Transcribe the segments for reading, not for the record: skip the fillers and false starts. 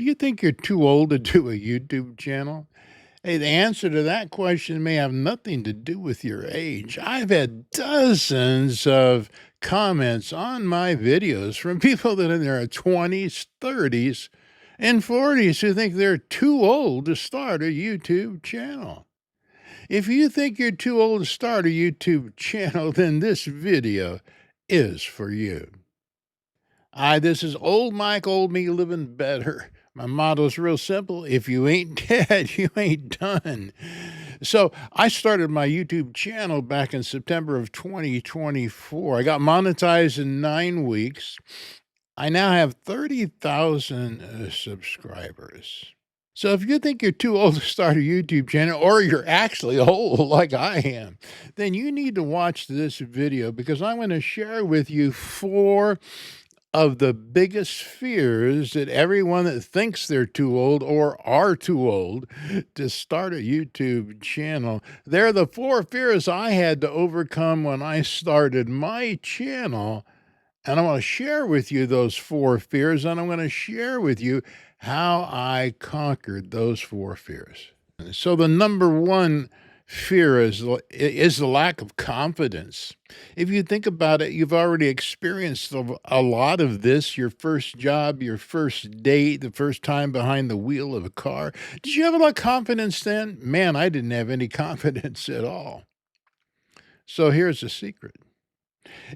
Do you think you're too old to do a YouTube channel? Hey, the answer to that question may have nothing to do with your age. I've had dozens of comments on my videos from people that are in their 20s, 30s, and 40s who think they're too old to start a YouTube channel. If you think you're too old to start a YouTube channel, then this video is for you. Hi, this is Old Mike, Old Me Living Better. My motto is real simple. If you ain't dead, you ain't done. So I started my YouTube channel back in September of 2024. I got monetized in 9 weeks. I now have 30,000 subscribers. So if you think you're too old to start a YouTube channel, or you're actually old like I am, then you need to watch this video because I'm going to share with you 4 of the biggest fears that everyone that thinks they're too old or are too old to start a YouTube channel. They're the 4 fears I had to overcome when I started my channel. And I want to share with you those 4 fears, and I'm going to share with you how I conquered those 4 fears. So the number 1 fear is the lack of confidence. If you think about it, you've already experienced a lot of this, your first job, your first date, the first time behind the wheel of a car. Did you have a lot of confidence then? Man, I didn't have any confidence at all. So here's the secret.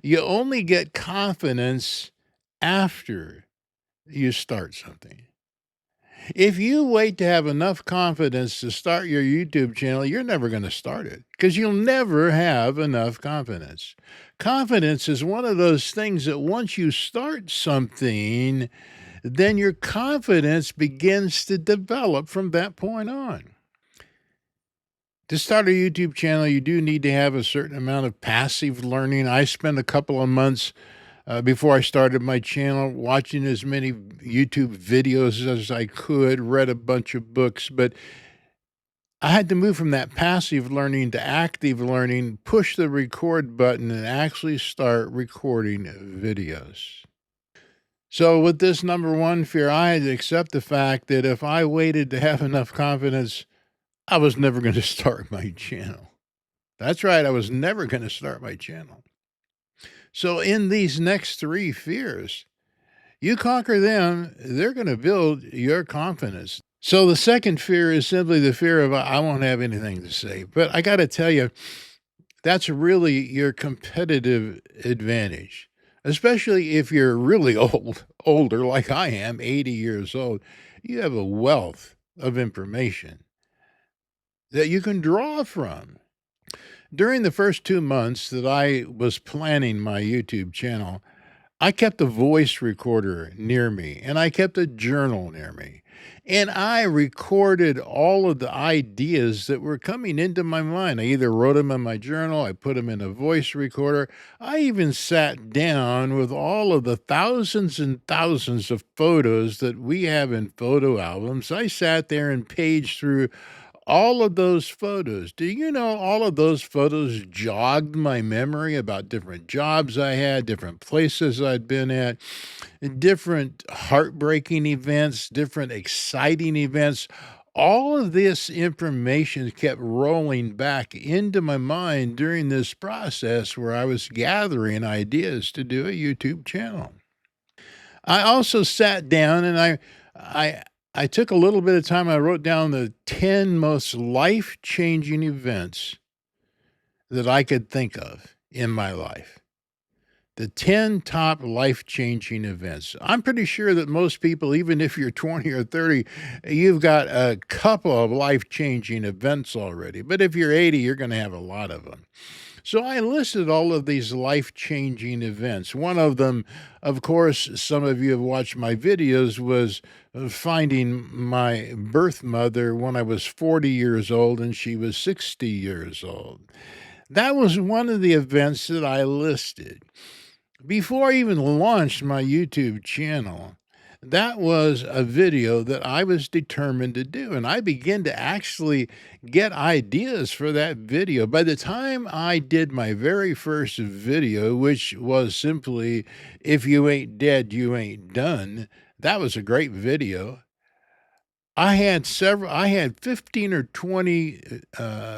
You only get confidence after you start something. If you wait to have enough confidence to start your YouTube channel, you're never going to start it because you'll never have enough confidence. Confidence is one of those things that once you start something, then your confidence begins to develop from that point on. To start a YouTube channel, you do need to have a certain amount of passive learning. I spent a couple of months before I started my channel watching as many YouTube videos as I could, read a bunch of books, but I had to move from that passive learning to active learning, push the record button, and actually start recording videos. So with this number 1 fear, I had to accept the fact that if I waited to have enough confidence, I was never going to start my channel. That's right, I was never going to start my channel. So in these next 3 fears, you conquer them, they're going to build your confidence. So the second fear is simply the fear of I won't have anything to say. But I got to tell you, that's really your competitive advantage, especially if you're really older like I am, 80 years old. You have a wealth of information that you can draw from. During the first 2 months that I was planning my YouTube channel, I kept a voice recorder near me and I kept a journal near me. And I recorded all of the ideas that were coming into my mind. I either wrote them in my journal, I put them in a voice recorder. I even sat down with all of the thousands and thousands of photos that we have in photo albums. I sat there and paged through all of those photos. Do you know all of those photos jogged my memory about different jobs I had, different places I'd been at, different heartbreaking events, different exciting events. All of this information kept rolling back into my mind during this process where I was gathering ideas to do a YouTube channel. I also sat down and I took a little bit of time. I wrote down the 10 most life-changing events that I could think of in my life. The 10 top life-changing events. I'm pretty sure that most people, even if you're 20 or 30, you've got a couple of life-changing events already. But if you're 80, you're going to have a lot of them. So I listed all of these life-changing events. One of them, of course, some of you have watched my videos, was finding my birth mother when I was 40 years old and she was 60 years old. That was one of the events that I listed. Before I even launched my YouTube channel, that was a video that I was determined to do, and I began to actually get ideas for that video. By the time I did my very first video, which was simply, "If you ain't dead, you ain't done," that was a great video. I had 15 or 20,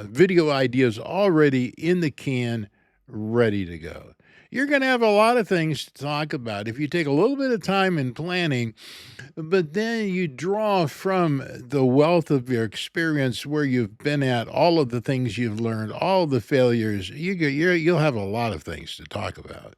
video ideas already in the can, ready to go. You're gonna have a lot of things to talk about if you take a little bit of time in planning, but then you draw from the wealth of your experience where you've been at, all of the things you've learned, all the failures, you'll have a lot of things to talk about.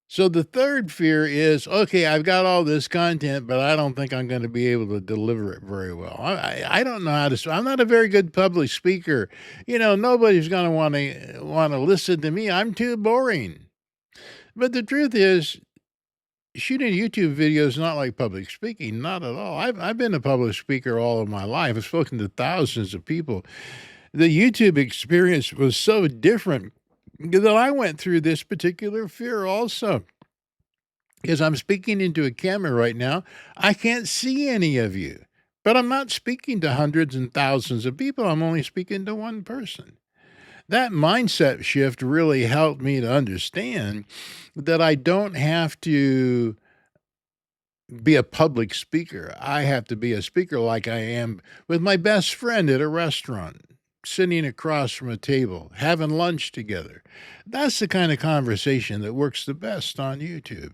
So the third fear is, okay, I've got all this content, but I don't think I'm going to be able to deliver it very well. I don't know how to. I'm not a very good public speaker. Nobody's going to want to listen to me. I'm too boring. But the truth is, shooting YouTube videos is not like public speaking, not at all. I've been a public speaker all of my life. I've spoken to thousands of people. The YouTube experience was so different that I went through this particular fear also. Because I'm speaking into a camera right now, I can't see any of you. But I'm not speaking to hundreds and thousands of people. I'm only speaking to one person. That mindset shift really helped me to understand that I don't have to be a public speaker. I have to be a speaker like I am with my best friend at a restaurant, sitting across from a table, having lunch together. That's the kind of conversation that works the best on YouTube.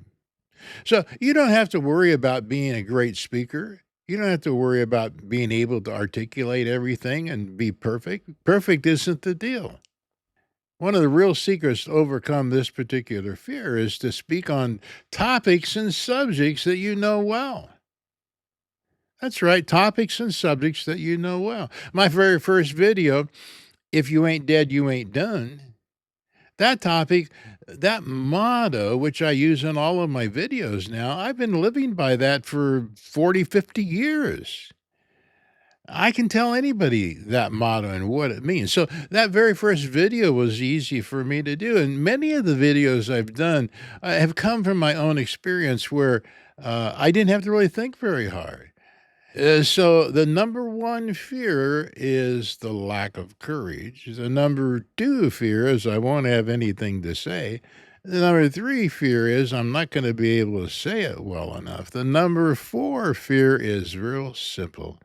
So you don't have to worry about being a great speaker. You don't have to worry about being able to articulate everything and be perfect. Perfect isn't the deal. One of the real secrets to overcome this particular fear is to speak on topics and subjects that you know well. That's right, topics and subjects that you know well. My very first video, If You Ain't Dead, You Ain't Done, that topic, that motto, which I use in all of my videos now, I've been living by that for 40, 50 years. I can tell anybody that motto and what it means. So that very first video was easy for me to do. And many of the videos I've done have come from my own experience where I didn't have to really think very hard. So the number one fear is the lack of courage. The number two fear is I won't have anything to say. The number three fear is I'm not going to be able to say it well enough. The number four fear is real simple.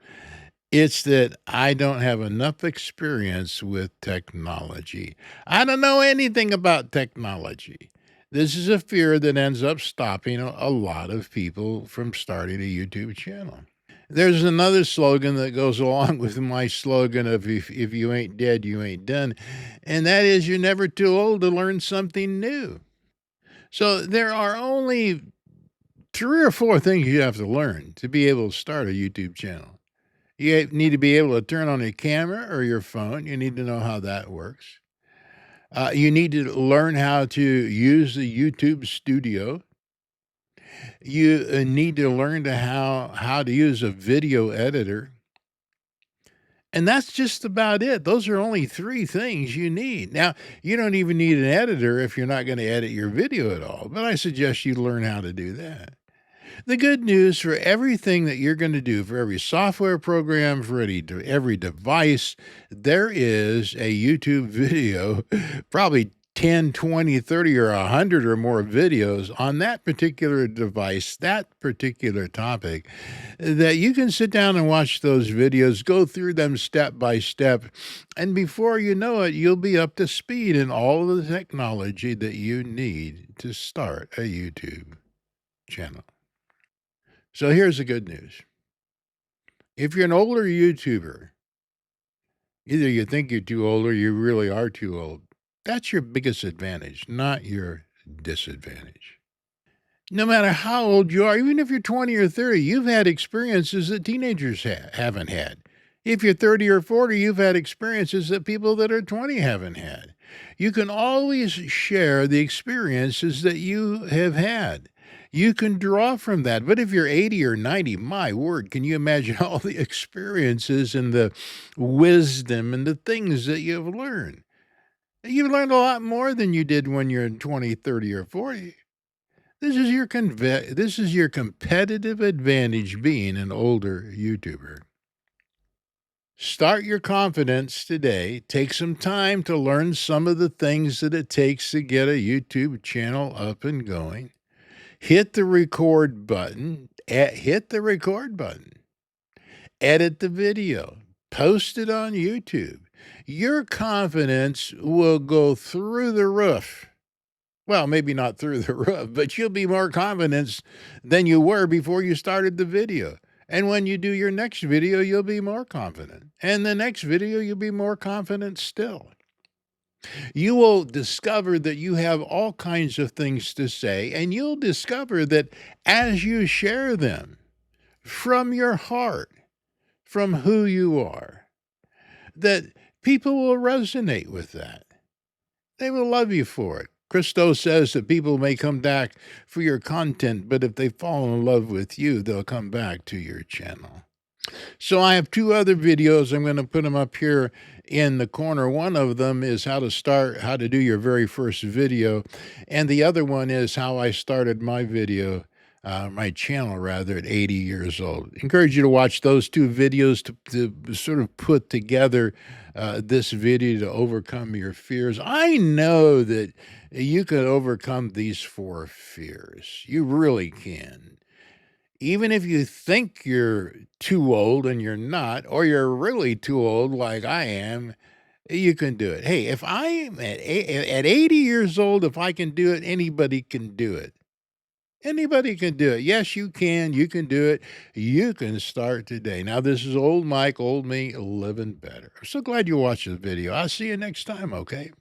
It's that I don't have enough experience with technology. I don't know anything about technology. This is a fear that ends up stopping a lot of people from starting a YouTube channel. There's another slogan that goes along with my slogan of if you ain't dead, you ain't done. And that is you're never too old to learn something new. So there are only three or four things you have to learn to be able to start a YouTube channel. You need to be able to turn on a camera or your phone. You need to know how that works. You need to learn how to use the YouTube studio. You need to learn how to use a video editor. And that's just about it. Those are only three things you need. Now, you don't even need an editor if you're not going to edit your video at all, but I suggest you learn how to do that. The good news for everything that you're going to do, for every software program, for every device, there is a YouTube video, probably 10, 20, 30, or 100 or more videos on that particular device, that particular topic, that you can sit down and watch those videos, go through them step by step, and before you know it, you'll be up to speed in all of the technology that you need to start a YouTube channel. So here's the good news. If you're an older YouTuber, either you think you're too old or you really are too old. That's your biggest advantage, not your disadvantage. No matter how old you are, even if you're 20 or 30, you've had experiences that teenagers haven't had. If you're 30 or 40, you've had experiences that people that are 20 haven't had. You can always share the experiences that you have had. You can draw from that. But if you're 80 or 90, my word, can you imagine all the experiences and the wisdom and the things that you've learned? You've learned a lot more than you did when you're 20, 30, or 40. This is your competitive advantage being an older YouTuber. Start your confidence today. Take some time to learn some of the things that it takes to get a YouTube channel up and going. Hit the record button. edit the video, post it on YouTube. Your confidence will go through the roof. Well, maybe not through the roof, but you'll be more confident than you were before you started the video. And when you do your next video, you'll be more confident. And the next video, you'll be more confident still. You will discover that you have all kinds of things to say, and you'll discover that as you share them from your heart, from who you are, that people will resonate with that. They will love you for it. Christo says that people may come back for your content, but if they fall in love with you, they'll come back to your channel. So I have two other videos. I'm going to put them up here in the corner. One of them is how to do your very first video. And the other one is how I started my my channel rather, at 80 years old. Encourage you to watch those two videos to sort of put together this video to overcome your fears. I know that you can overcome these 4 fears. You really can. Even if you think you're too old and you're not, or you're really too old like I am, you can do it. Hey, if I'm at 80 years old, if I can do it, anybody can do it. Anybody can do it. Yes, you can. You can do it. You can start today. Now, this is old Mike, old me, living better. I'm so glad you watched the video. I'll see you next time, okay?